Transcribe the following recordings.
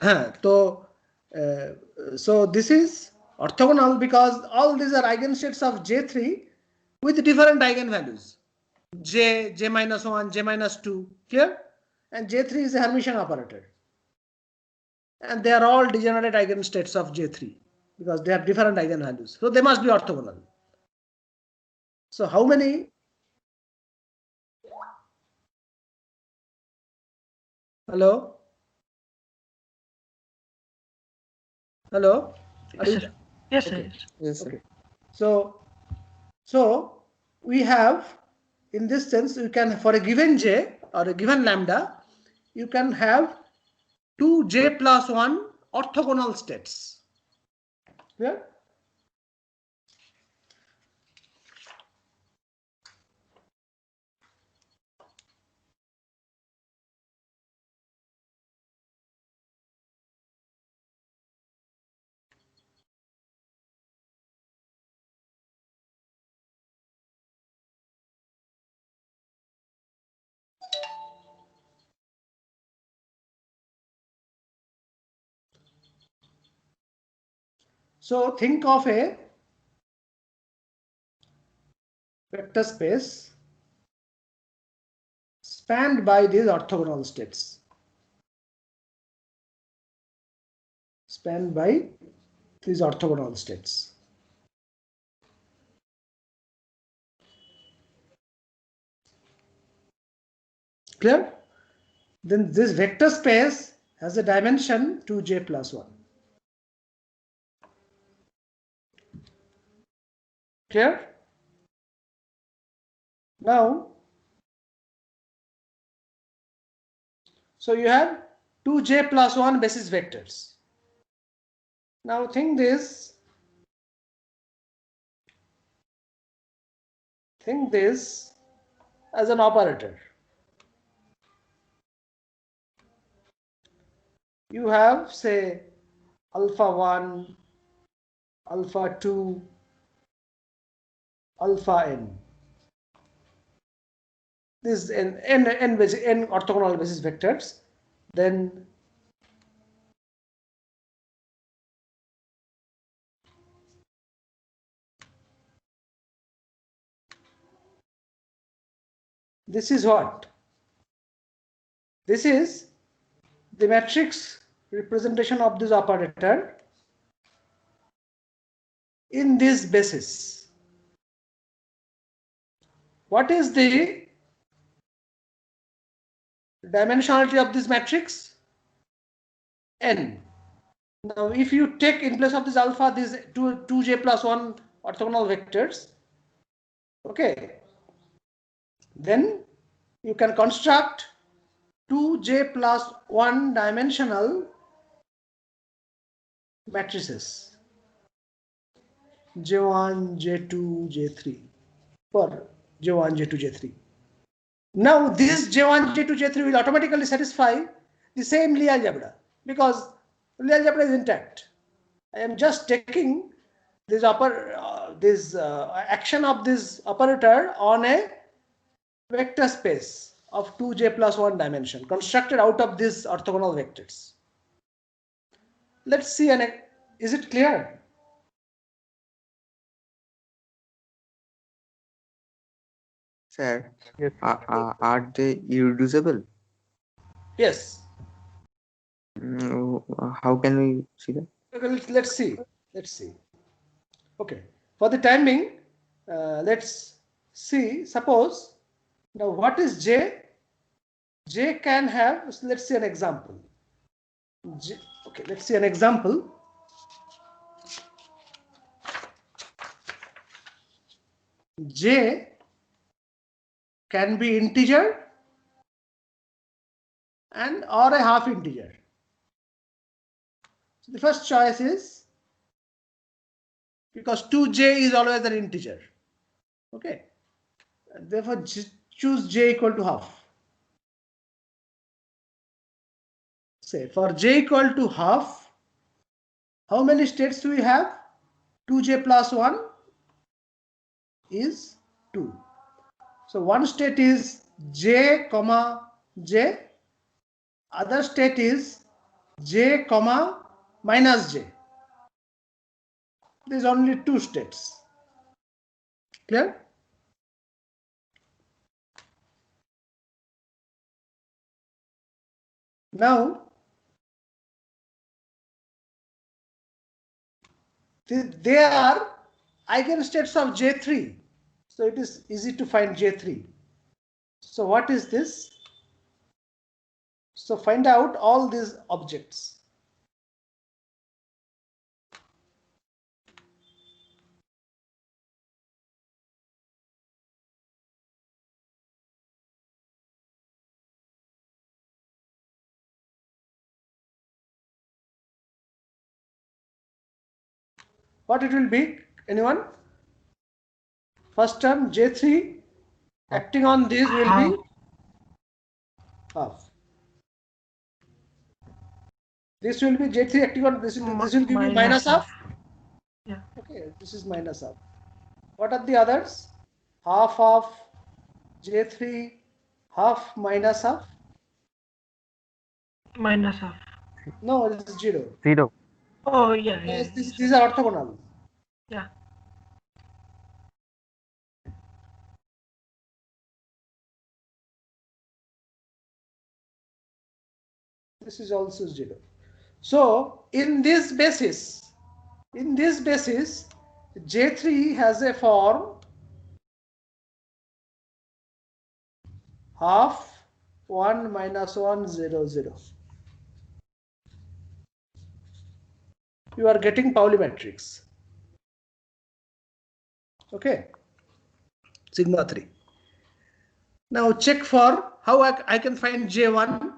So this is orthogonal because all these are eigenstates of J3 with different eigenvalues. J, J minus 1, J minus 2, clear? And J3 is a Hermitian operator. And they are all degenerate eigenstates of J3 because they have different eigenvalues. So they must be orthogonal. So how many? Hello? Hello? Yes, sir. Yes, sir. Okay. Yes, sir. Okay. So we have, in this sense, you can, for a given J or a given lambda, you can have 2J plus 1 orthogonal states. Clear? So think of a vector space spanned by these orthogonal states. Spanned by these orthogonal states. Clear? Then this vector space has a dimension 2J plus 1. Clear? Now, so you have 2J plus 1 basis vectors. Now think this as an operator. You have, say, alpha 1, alpha 2, alpha n. This is n orthogonal basis vectors. Then this is what? This is the matrix representation of this operator in this basis. What is the dimensionality of this matrix? N. Now, if you take in place of this alpha these 2J plus 1 orthogonal vectors, okay, then you can construct 2J plus 1 dimensional matrices J1, J2, J3 for J1, J2, J3. Now this J1, J2, J3 will automatically satisfy the same Lie algebra because Lie algebra is intact. I am just taking this action of this operator on a vector space of 2J plus 1 dimension constructed out of these orthogonal vectors. Let's see, is it clear? Sir, Yes. are they irreducible? Yes. How can we see that? Okay, let's see. Okay. For the time being, let's see. Suppose now what is J? J can have. So let's see an example. Okay. Let's see an example. J can be integer and or a half integer. So the first choice is, because 2J is always an integer. Okay. Therefore, choose J equal to half. Say for J equal to half, how many states do we have? 2J plus 1 is 2. So one state is J comma J, other state is j comma minus j. There's only two states. Clear? Now, they are eigenstates of J3. So it is easy to find J3. So what is this? So find out all these objects. What it will be? Anyone? First term J3 acting on this will be half. This will be J3 acting on this will give you minus half. Yeah. Okay, this is minus half. What are the others? Half of J3, half minus half. Minus half. No, it is 0. 0. Oh yeah, yeah. Yes, Yes, these are orthogonal. yeah. This is also 0. So in this basis, J3 has a form half 1 minus 1 0 0. You are getting Pauli matrix. Okay, sigma 3. Now check for how I can find J1.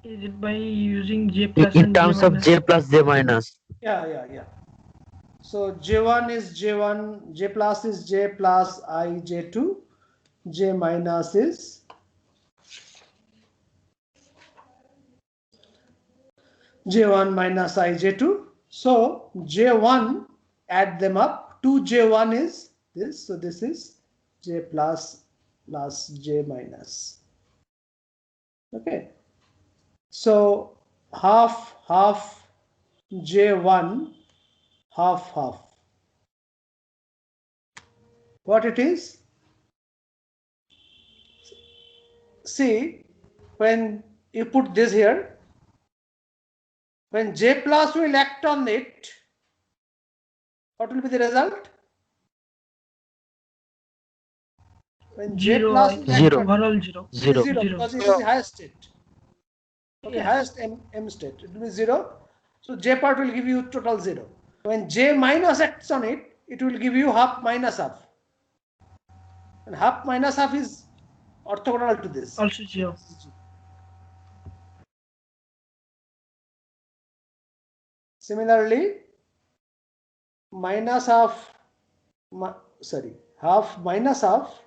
Is it by using J plus In and terms J of minus? J plus J minus. Yeah. So J1 is J1, J plus is J plus I, J2, J minus is J1 minus I, J2. So J1, add them up. 2J1 is this. So this is J plus J minus. Okay. So half J1, half. What it is? See, when you put this here, when J plus will act on it, what will be the result? When J Zero, plus I will think. act Zero. on Overall zero. it is 0 Zero. because it is the highest state. Okay, Yes. highest M state. It will be 0. So J part will give you total 0. When J minus acts on it, it will give you half minus half. And half minus half is orthogonal to this. Also zero. Similarly, minus half, half minus half,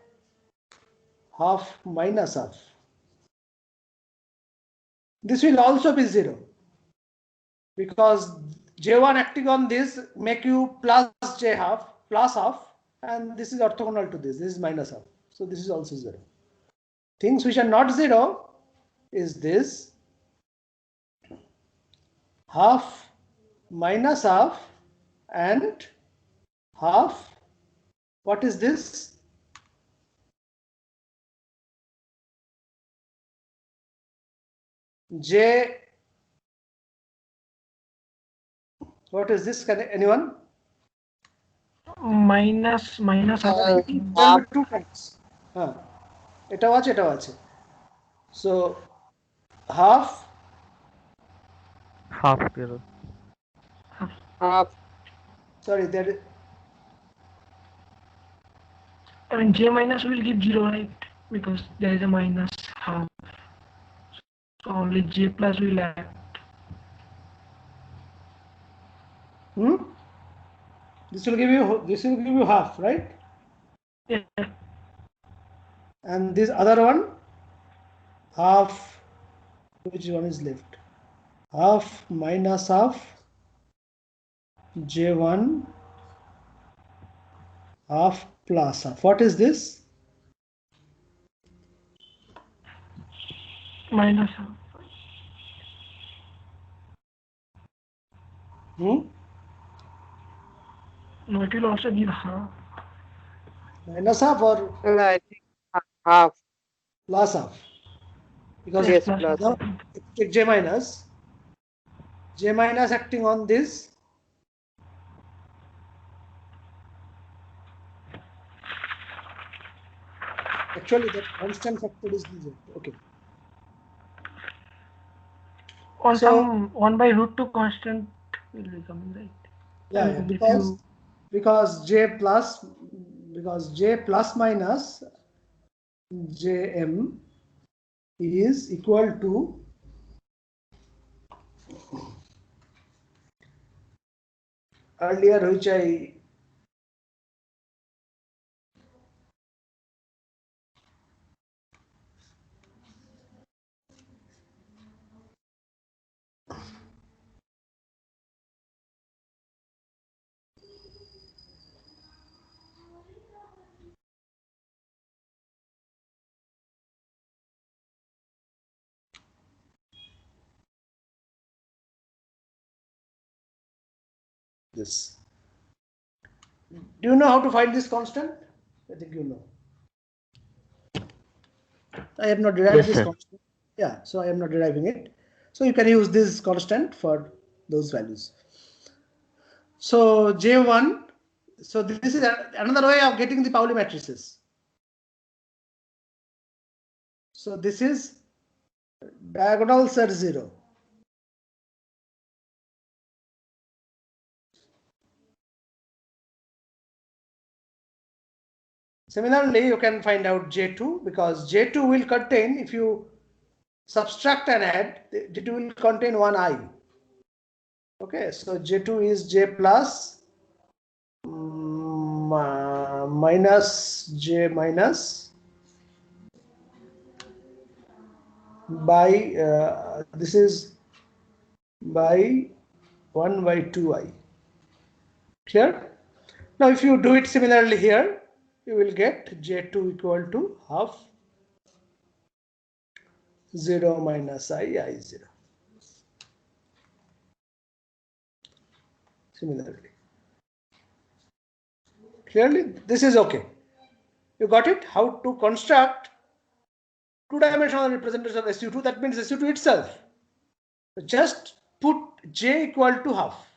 half minus half. This will also be 0 because J1 acting on this make you plus J half, plus half, and this is orthogonal to this. This is minus half. So this is also 0. Things which are not 0 is this half minus half and half. What is this? J. What is this? Can anyone? Minus half, I There think. will be two types. এটা আছে. So half. Half 0. Half. Sorry, there. I mean, J minus will give zero, right? Because there is a minus half. So only J plus will act. This will give you half, right? Yeah. And this other one, half. Which one is left? Half minus half. J1 half plus half. What is this? Minus half. No, it will also give half. Minus half or Well, I think half. plus half? Because Yes, Yes, plus plus. half. now if you take J minus acting on this. Actually, that constant factor is Z. Okay. On So some 1 by root 2 constant will be coming, right? yeah, And if because you because J plus minus Jm is equal to earlier, which I this. Do you know how to find this constant? I think you know. I have not derived Yes, this sir. constant. Yeah, so I am not deriving it. So you can use this constant for those values. So J1, so this is another way of getting the Pauli matrices. So this is diagonals are 0. Similarly, you can find out J2 because J2 will contain, if you subtract and add, J2 will contain one I. Okay, so J2 is J plus minus J minus by this is by 1 by 2I. Clear? Now if you do it similarly here, you will get J2 equal to half 0 minus I0. Similarly. Clearly, this is okay. You got it? How to construct two-dimensional representation of SU2, that means SU2 itself. So just put J equal to half.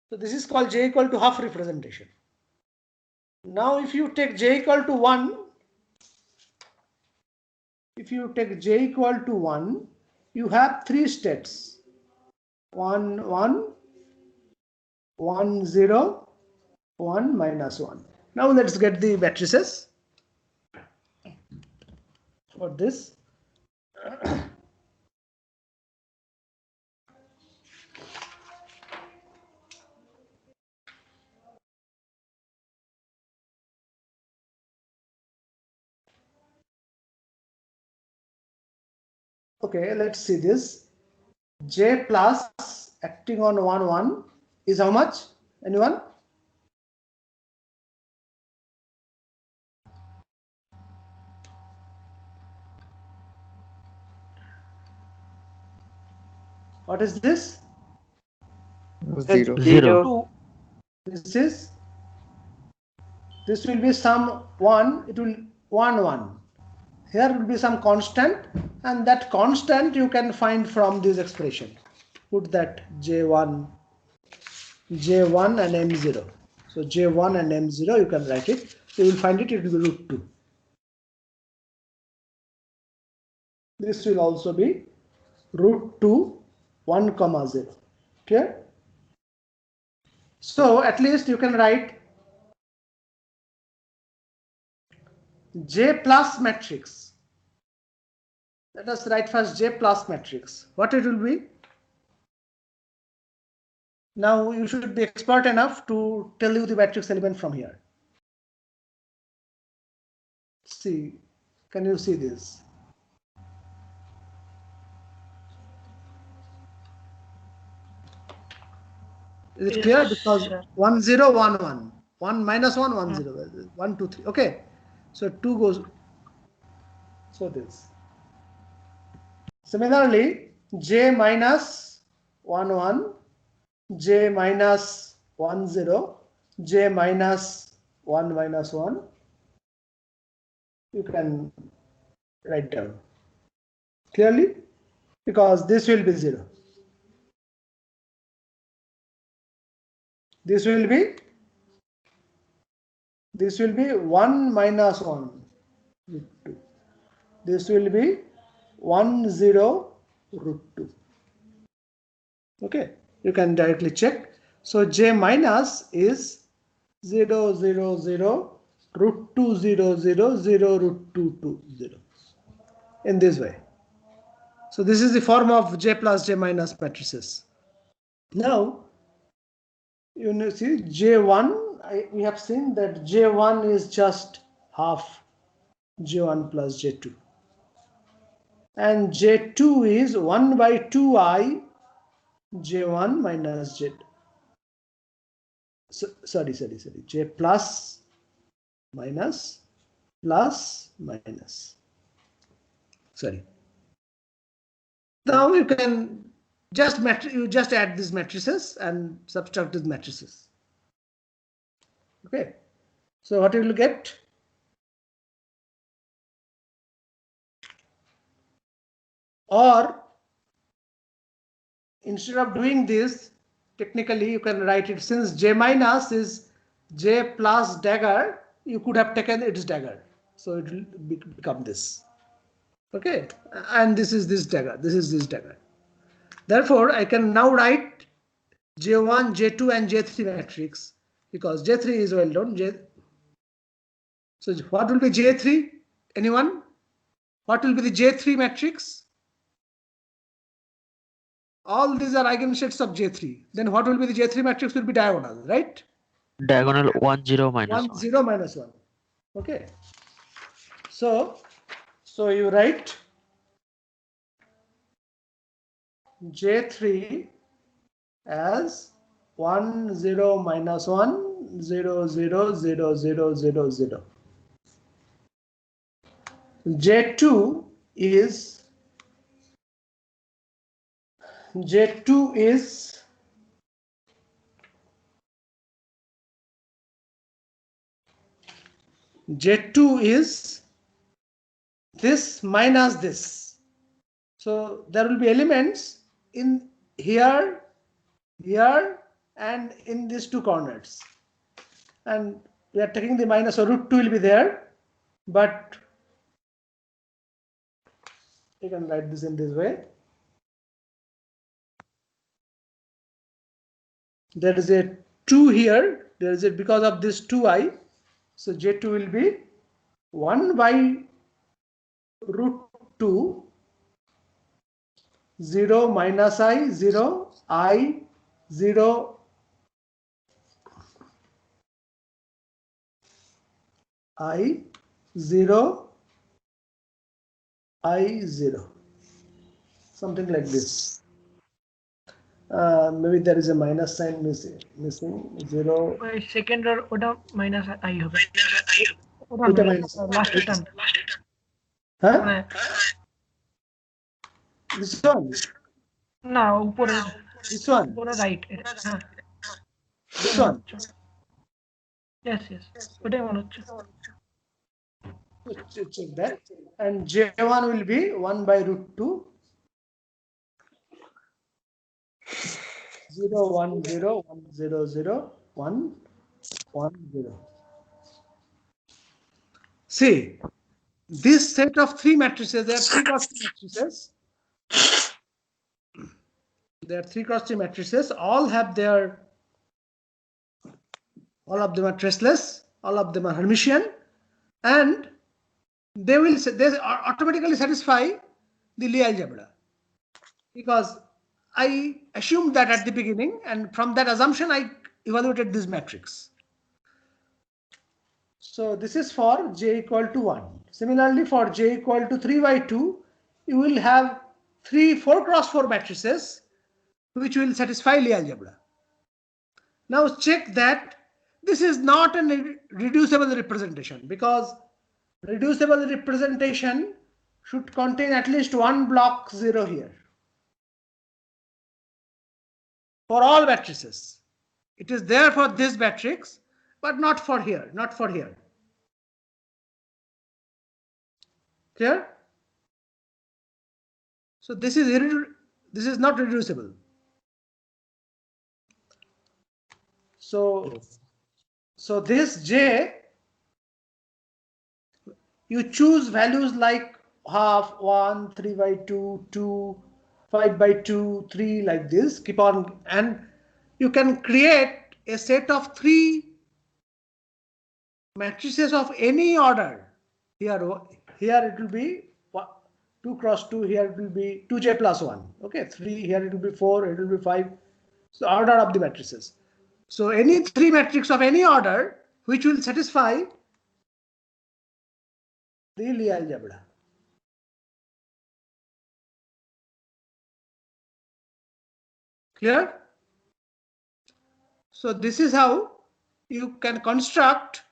So this is called J equal to half representation. Now if you take J equal to 1, if you take J equal to 1, you have three states. 1, 1, 1, 0, 1, minus 1. Now let's get the matrices for this. Okay, let's see this. J plus acting on 1, 1 is how much? Anyone? What is this? Zero. Zero. 2. This will be some 1, it will 1, 1. Here will be some constant, and that constant you can find from this expression. Put that J1 and M0. So J1 and M0, you can write it. You will find it, it will be root 2. This will also be root 2, 1, comma 0. Clear? So at least you can write J plus matrix. Let us write first J plus matrix. What it will be? Now you should be expert enough to tell you the matrix element from here. See, can you see this? Is it Yes, clear? Because sir. 1, 0, 1, 1. 1 minus 1 1 0 1 2 3. Okay, so 2 goes. So this. Similarly, j minus 1 1, j minus 1 0, j minus 1 minus 1. You can write down clearly, because this will be 0. This will be 1 minus 1 root 2. This will be 1 0 root 2. Okay, you can directly check. So j minus is 0 0 0 root 2 0 0 0 root 2 2 0, in this way. So this is the form of j plus j minus matrices. Now you see j1, we have seen that j1 is just half j1 plus j2, and j2 is 1 by 2i j1 minus j. Sorry, j plus minus plus minus. Sorry. Now you can just add these matrices and subtract these matrices. Okay. So what you will get? Or instead of doing this, technically you can write it, since j minus is j plus dagger, you could have taken its dagger. So it will become this. Okay. And this is this dagger. This is this dagger. Therefore, I can now write J1, J2 and J3 matrix, because J3 is well known. So what will be J3? Anyone? What will be the J3 matrix? All these are eigensets of J3. Then what will be the J3 matrix? Will be diagonal, right? Diagonal 1 0 minus 1 0 minus 1. Okay. So you write J3 as 1 0 minus 1 0 0 0 0 0 0. J2 is J2 is this minus this. So there will be elements in here, here, and in these two corners. And we are taking the minus, so root 2 will be there, but you can write this in this way. There is a 2 here, there is a, because of this 2i, so J2 will be 1 by root 2 0 minus I 0 I 0 I 0 I 0, something like this. Maybe there is a minus sign missing 0. Second or ওটা minus I হবে ওটা minus last return huh? This one, না উপরে this one, উপরে right হ্যাঁ this one. yes ওটাই মনে হচ্ছে Check that. And J1 will be 1 by root 2 0 1 0 1 0 0 1 1 0. See, this set of three matrices, there are 3 cross 3 matrices. There are 3 cross 3 matrices. All of them are traceless. All of them are Hermitian, and they automatically satisfy the Lie algebra, because I assumed that at the beginning, and from that assumption I evaluated this matrix. So this is for j equal to 1. Similarly, for j equal to 3 by 2, you will have 4 cross 4 matrices which will satisfy Lie algebra. Now check that this is not a reducible representation, because reducible representation should contain at least one block 0 here for all matrices. It is there for this matrix, but not for here, not for here. Clear? So this is not reducible. So this J, you choose values like half, 1, 3 by 2, 2, 5 by 2, 3, like this. Keep on, and you can create a set of 3 matrices of any order. Here it will be 2 cross 2, here it will be 2j plus 1. Okay, 3, here it will be 4, it will be 5. So order of the matrices. So any 3 matrix of any order which will satisfy the Lie algebra. Clear? So this is how you can construct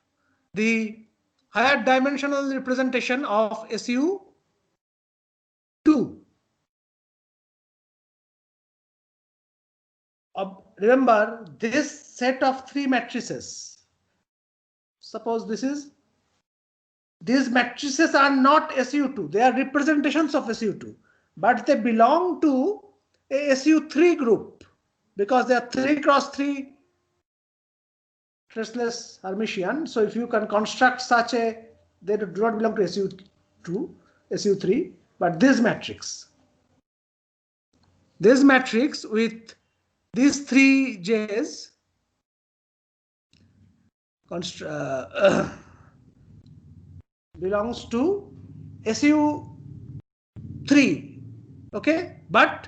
the higher dimensional representation of SU2. Remember, this set of 3 matrices, suppose these matrices are not SU2, they are representations of SU2, but they belong to a SU3 group because they are 3 cross 3 traceless Hermitian. So if you can construct such a, they do not belong to SU2, SU3, but this matrix with these 3 J's belongs to SU3. Okay, but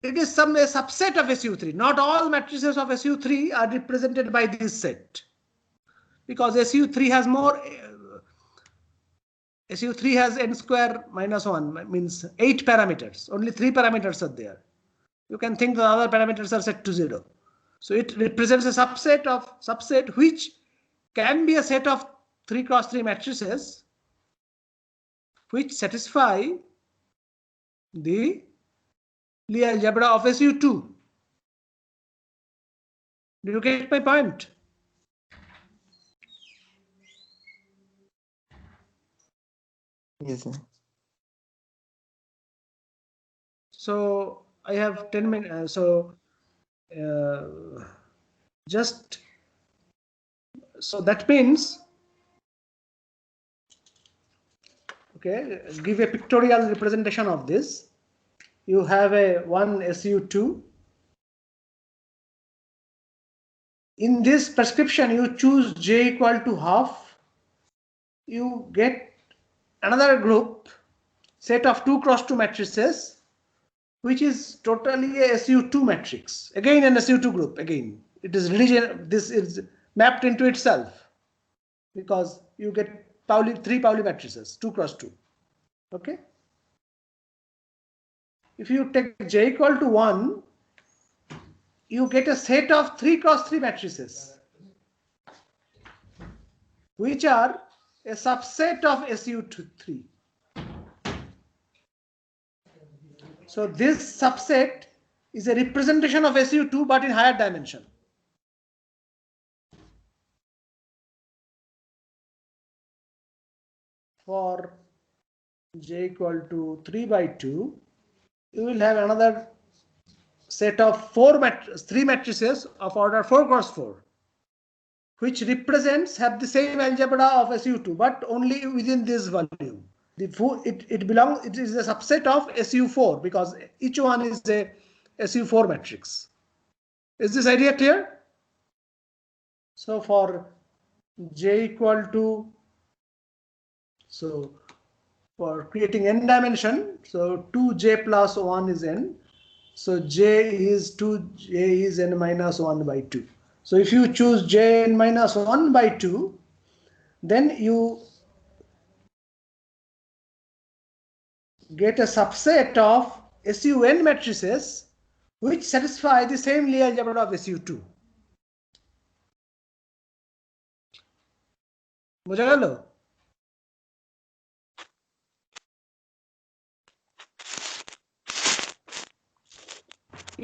it is a subset of SU3. Not all matrices of SU3 are represented by this set, because SU3 has more. SU3 has n square minus 1, means 8 parameters. Only 3 parameters are there. You can think the other parameters are set to 0. So it represents a subset which can be a set of 3 cross 3 matrices which satisfy the Lie algebra of SU2. Do you get my point? Yes, sir. So I have 10 minutes. So that means, okay, give a pictorial representation of this. You have a one SU2. In this prescription, you choose J equal to half. You get another group, set of 2 cross 2 matrices, which is totally a SU2 matrix. Again, an SU2 group. Again, it is this is mapped into itself because you get 3 Pauli matrices, 2 cross 2. Okay. If you take J equal to 1, you get a set of 3 cross 3 matrices, which are a subset of SU3. So this subset is a representation of SU2 but in higher dimension. For J equal to 3 by 2, you will have another set of 3 matrices of order 4 cross 4, which have the same algebra of SU2 but only within this volume. It is a subset of SU4 because each one is a SU4 matrix. Is this idea clear? So for J equal to, so for creating n dimension, so 2J plus 1 is n. So J is n minus 1 by 2. So if you choose J n minus 1 by 2, then you get a subset of SUN matrices which satisfy the same Lie algebra of SU2. বোঝা গেল?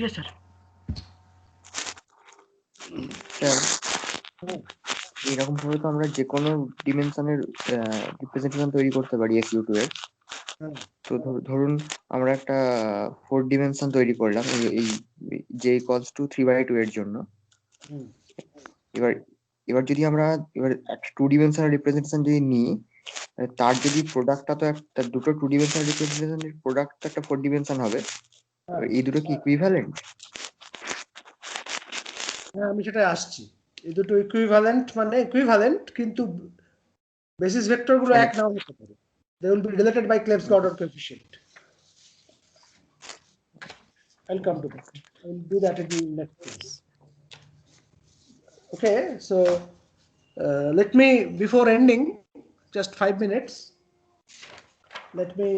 Yes, sir. Sir এরকম ভাবে তো আমরা যে কোনো ডিমেনশনের representation তৈরি করতে পারি SU2 এর। হ্যাঁ। তো ধরুন আমরা একটা 4 ডিমেনশন তৈরি করলাম এই j equals to 3/2 এর জন্য। হুম। এবার এবার যদি আমরা এবার একটা 2 ডিমেনশনাল রিপ্রেজেন্টেশন যদি নিই, তার যদি প্রোডাক্টটা তো একটা দুটো 2 ডিমেনশনাল রিপ্রেজেন্টেশনের প্রোডাক্ট তো একটা 4 ডিমেনশন হবে। হ্যাঁ। এই দুটো কি ইকুইভ্যালেন্ট? হ্যাঁ, আমি সেটা আসছি। এই দুটো ইকুইভ্যালেন্ট মানে ইকুইভ্যালেন্ট, কিন্তু বেসিস ভেক্টর গুলো মানে এক নাও হতে পারে। They will be related by Clebsch-Gordan coefficient. I'll come to that. I'll do that in next class. Okay, so let me, before ending, just 5 minutes, let me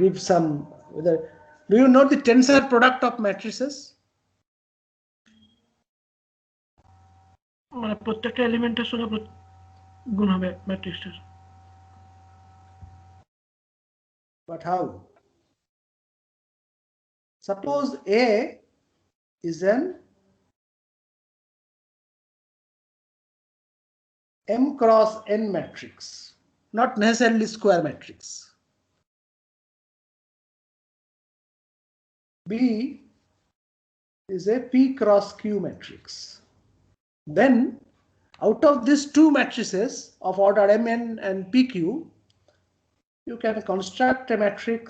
give some, do you know the tensor product of matrices? মানে প্রত্যেকটা এলিমেন্টের সঙ্গে গুণ হবে ম্যাট্রিক্সটার। But how? Suppose A is an M cross N matrix, not necessarily square matrix. B is a P cross Q matrix. Then out of these two matrices of order Mn and Pq, you can construct a matrix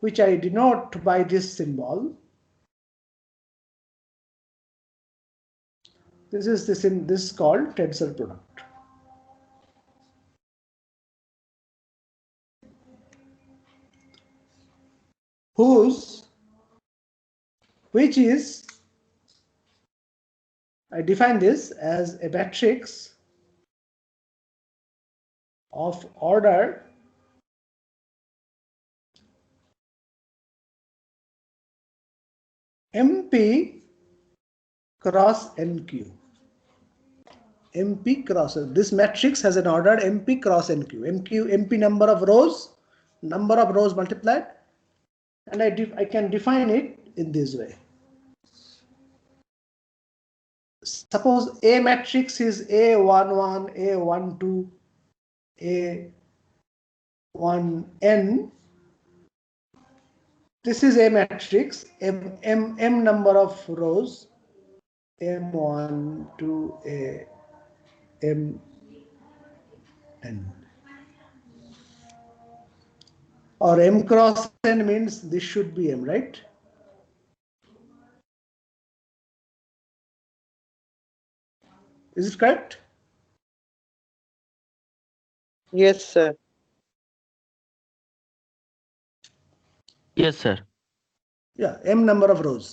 which I denote by this symbol. This is called tensor product. Which is, I define this as a matrix of order MP cross NQ. MP cross, this matrix has an order MP cross NQ. MP number of rows multiplied, and I can define it in this way. Suppose A matrix is A11, A12, A1n. This is a matrix, M number of rows, M1 to Mn. Or M cross n means this should be M, right? Is it correct? Yes, sir. Yes, sir. Yeah, M number of rows.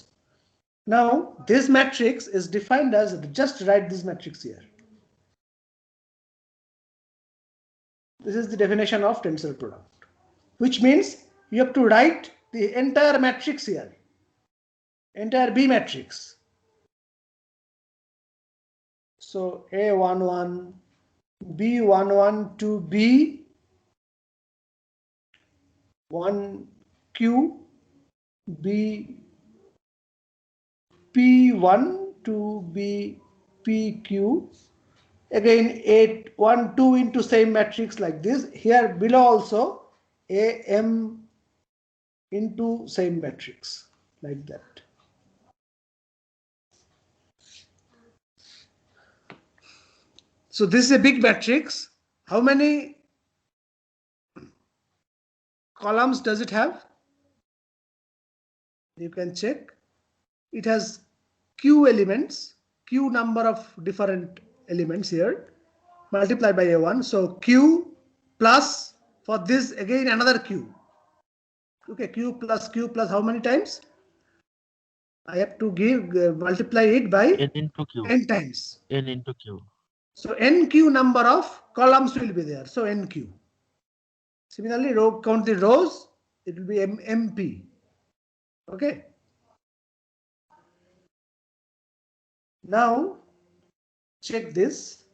Now this matrix is defined as, just write this matrix here. This is the definition of tensor product, which means you have to write the entire matrix here, entire B matrix. So A11, B11 to B1Q, B P1 to BPQ, again 8 1 2 into same matrix like this. Here below also AM into same matrix like that. So this is a big matrix. How many columns does it have? You can check. It has Q elements, Q number of different elements here, multiplied by A1. So Q plus, for this again another Q. Okay, Q plus how many times? I have to give multiply it by N into Q. n times. N into Q. So NQ number of columns will be there. So NQ. Similarly, count the rows. It will be MP. Okay. Now check this.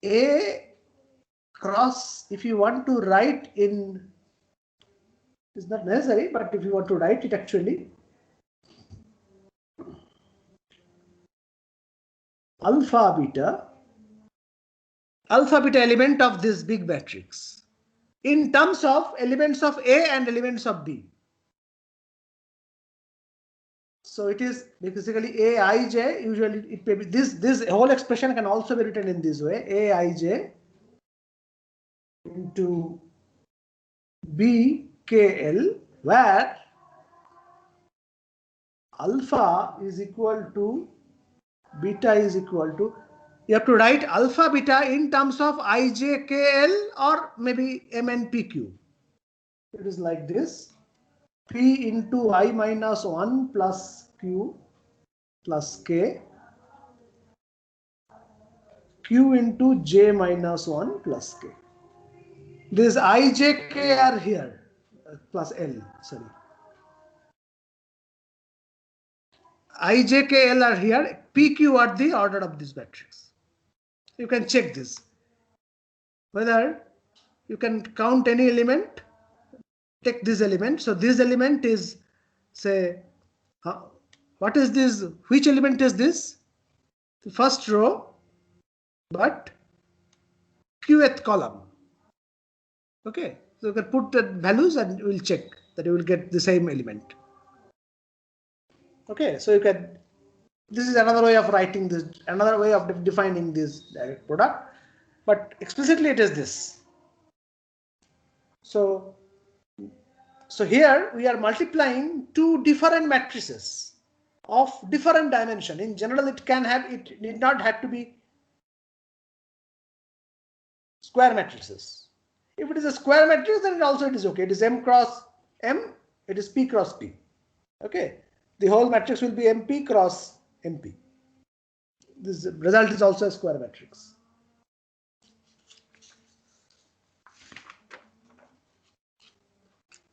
A cross, if you want to write in, it's not necessary, but if you want to write it actually, alpha beta element of this big matrix in terms of elements of A and elements of B. So it is basically Aij, usually it may be this whole expression can also be written in this way, Aij into BKL, where alpha is equal to beta is equal to, you have to write alpha beta in terms of IJKL or maybe MNPQ. It is like this, P into I minus 1 plus Q plus K, Q into J minus 1 plus K. This IJK are here, plus L, sorry. IJKL are here, PQ are the order of this matrix. You can check this, whether you can count any element, take this element. So this element is, say, what is this? Which element is this? The first row, but qth column. Okay, so you can put the values and we'll check that you will get the same element. Okay, so you can, this is another way of writing this, another way of defining this direct product, but explicitly it is this. So here we are multiplying two different matrices of different dimension. In general, it need not have to be square matrices. If it is a square matrix, then it is okay. It is M cross M, it is P cross P. Okay, the whole matrix will be MP cross MP. This result is also a square matrix.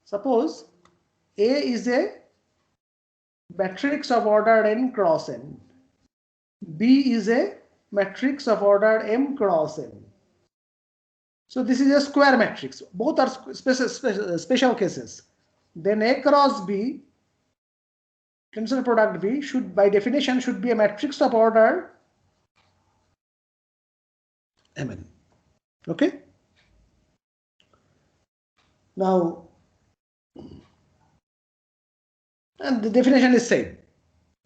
Suppose A is a matrix of order n cross n. B is a matrix of order m cross n. So this is a square matrix. Both are special cases. Then A cross B, tensor product B, should by definition should be a matrix of order Mn. Okay. Now, and the definition is same.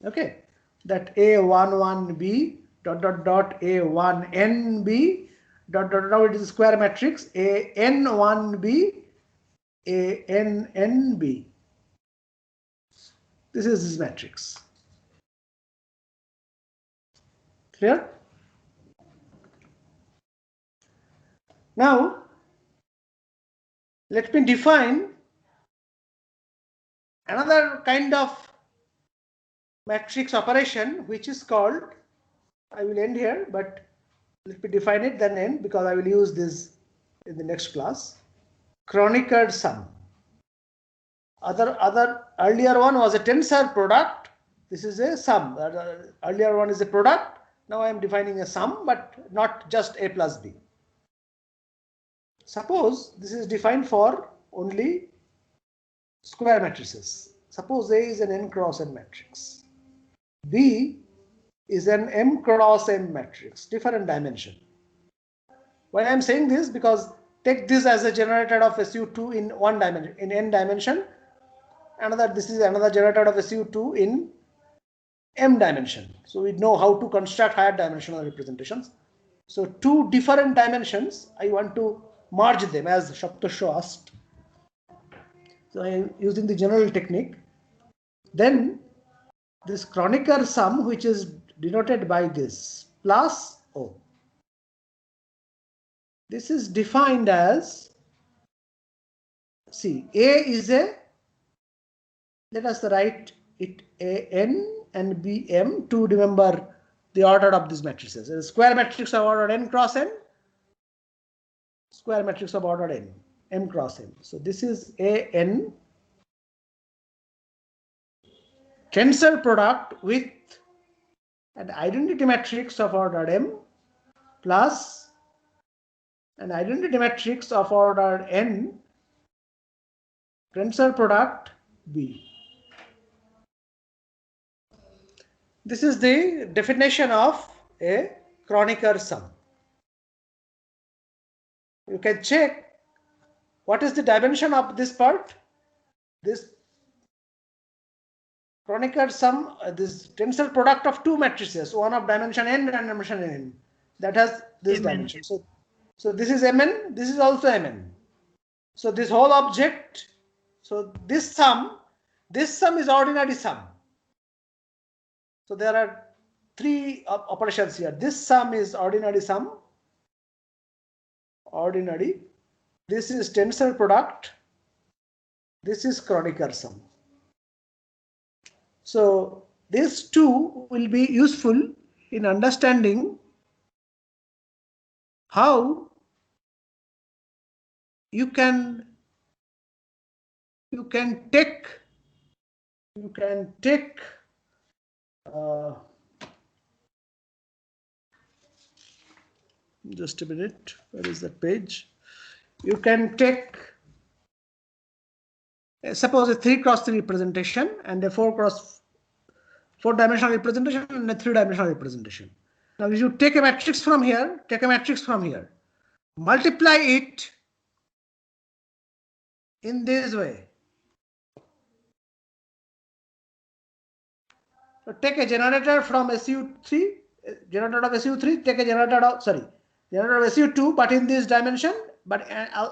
Okay, that A11B dot dot dot A1NB dot dot. Now it is a square matrix AN1B ANNB. This is this matrix. Clear? Now let me define another kind of matrix operation which is called, I will end here, but let me define it then end, because I will use this in the next class. Kronecker sum. Earlier one was a tensor product. This is a sum. Earlier one is a product. Now I am defining a sum, but not just A plus B. Suppose this is defined for only square matrices. Suppose A is an n cross n matrix. B is an m cross m matrix, different dimension. Why I am saying this? Because take this as a generator of SU2 in one dimension, in n dimension. This is another generator of SU2 in m dimension. So we know how to construct higher dimensional representations. So two different dimensions, I want to merge them as Shaptasho asked. So I am using the general technique. Then this Kronecker sum, which is denoted by this plus O. This is defined as, see, A is a, let us write it AN and BM to remember the order of these matrices. A square matrix of order n cross n, square matrix of order n, m cross n. So this is AN tensor product with an identity matrix of order M plus an identity matrix of order N tensor product B. This is the definition of a Kronecker sum. You can check what is the dimension of this part. This Kronecker sum, this tensor product of two matrices, one of dimension n and dimension n, that has this Mn. dimension. So this is Mn, this is also Mn. So this whole object, so this sum is ordinary sum. So there are three operations here. This sum is ordinary sum, ordinary. This is tensor product. This is Kronecker sum. So these two will be useful in understanding how you can take just a minute, where is that page? You can take suppose a 3x3 representation and a 4-dimensional representation and a 3-dimensional representation. Now if you take a matrix from here, multiply it in this way. So take a generator from SU3, generator of SU3, take a generator of SU2, but in this dimension, but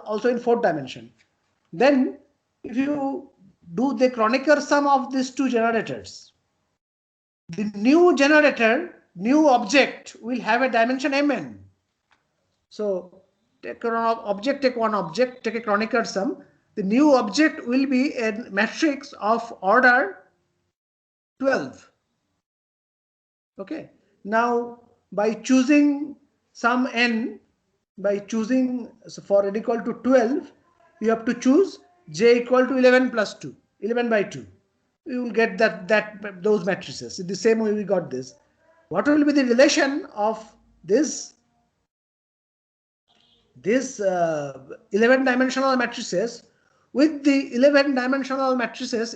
also in 4th dimension. Then if you do the Kronecker sum of these two generators, the new generator, new object will have a dimension Mn. So take one object, take a Kronecker sum. The new object will be a matrix of order 12. Okay. Now by choosing some n, for n equal to 12, you have to choose j equal to 11 plus 2, 11 by 2. You will get those matrices. In the same way we got this. What will be the relation of this 11-dimensional matrices with the 11-dimensional matrices,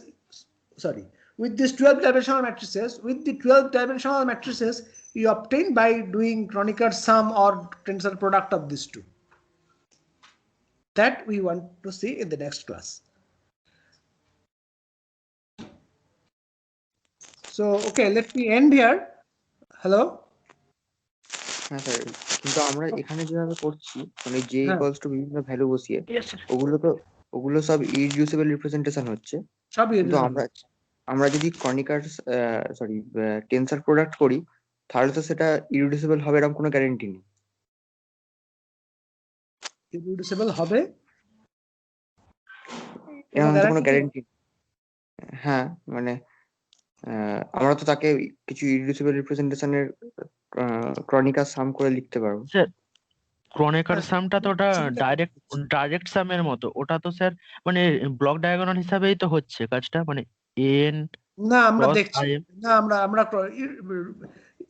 with these 12-dimensional matrices, with the 12-dimensional matrices you obtain by doing Kronecker sum or tensor product of these two. That we want to see in the next class. So, okay, let me end here. Hello? হ্যাঁ sir, কিন্তু আমরা এখানে যেভাবে করছি মানে j হ্যাঁ। Equals to বিভিন্ন value বসিয়ে Yes, sir. ওগুলো সব ইররিডিউসিবল রিপ্রেজেন্টেশন হচ্ছে। সবই কিন্তু আমরা যদি Kronecker টেনসর প্রোডাক্ট করি তাহলে তো সেটা ইররিডিউসিবল হবে এরকম কোনো গ্যারান্টি নেই। ইররিডিউসিবল হবে এরকম তো কোনো গ্যারান্টি। হ্যাঁ, মানে আমরা তো তাকে কিছু ইররিডিউসিবল রিপ্রেজেন্টেশনের Kronecker সাম করে লিখতে পারবো। স্যার Kronecker সামটা তো ওটা ডাইরেক্ট সামের মতো, ওটা তো স্যার মানে ব্লক ডায়াগোনাল হিসাবেই তো হচ্ছে কাজটা, মানে n না আমরা দেখছি না, আমরা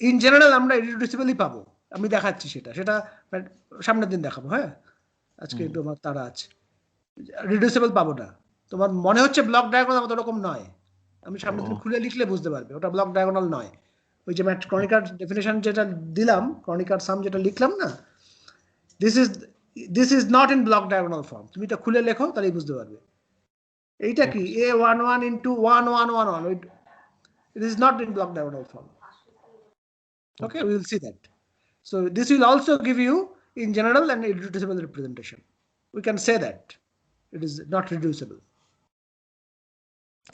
ইন জেনারেল আমরা ইররিডিউসিবলই পাবো। আমি দেখাচ্ছি সেটা সামনের দিন দেখাবো। হ্যাঁ, আজকে একটু আমার তাড়া আছে। রিডিউসিবল পাবো না। তোমার মনে হচ্ছে ব্লক ডায়াগোনাল, ওরকম নয়। আমি সামনের দিন খুলে লিখলে বুঝতে পারবে ওটা ব্লক ডায়াগোনাল নয়। ওই যে Kronecker ডেফিনেশন যেটা দিলাম, Kronecker সাম যেটা লিখলাম না, this is not in block diagonal form. তুমি এটা খুলে লেখো তাহলেই বুঝতে পারবে। এইটা কি A11 into 1111, it is not in block diagonal form. Okay, we will see that. So this will also give you in general an irreducible representation. We can say that it is not reducible.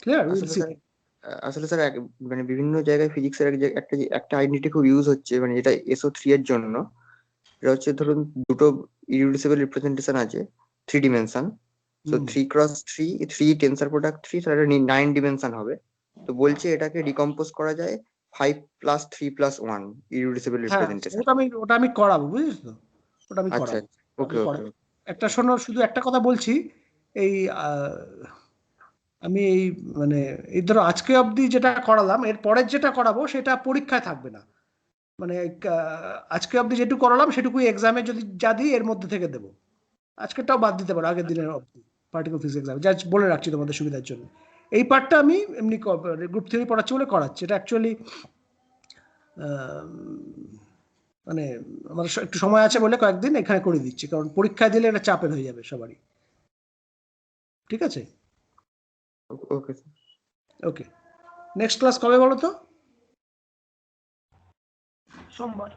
Clear? We will see. আসলে sir মানে বিভিন্ন জায়গায় ফিজিক্সের একটা identity খুব use হচ্ছে, মানে যেটা SO3 এর জন্য। এটা হচ্ছে ধরুন দুটো ইররিডিউসিবল রিপ্রেজেন্টেশন আছে 3 dimension. So 3x3 3 tensor product 3, তাহলে 9 ডিমেনশন হবে। তো বলছে এটাকে ডিকম্পোজ করা যায় 5 + 3 + 1 ইররিডিউসিবল রিপ্রেজেন্টেশন। ওটা আমি করাবো, বুঝেছ তো? ওটা আমি আচ্ছা, করাবো। ওকে। একটা শোনো, শুধু একটা কথা বলছি, এই আমি এই মানে এই ধরো আজকে অবধি যেটা করালাম এর পরের যেটা করাবো সেটা পরীক্ষায় থাকবে না, মানে আজকে অবধি যেটুকু করালাম সেটুকুই এক্সামে যদি যা দিই এর মধ্যে থেকে দেবো। আজকেরটাও বাদ দিতে পারো আগের দিনের অবধি পার্টিকুলার ফিজিক্স এক্সাম, যা বলে রাখছি তোমাদের সুবিধার জন্য। এই পার্টটা আমি এমনি গ্রুপ থিওরি পড়াচ্ছি বলে করাচ্ছি, এটা অ্যাকচুয়ালি মানে আমার একটু সময় আছে বলে কয়েকদিন এখানে করে দিচ্ছি, কারণ পরীক্ষায় দিলে এটা চাপের হয়ে যাবে সবারই। ঠিক আছে, ওকে স্যার। ওকে। নেক্সট ক্লাস কবে বলো তো? সোমবার।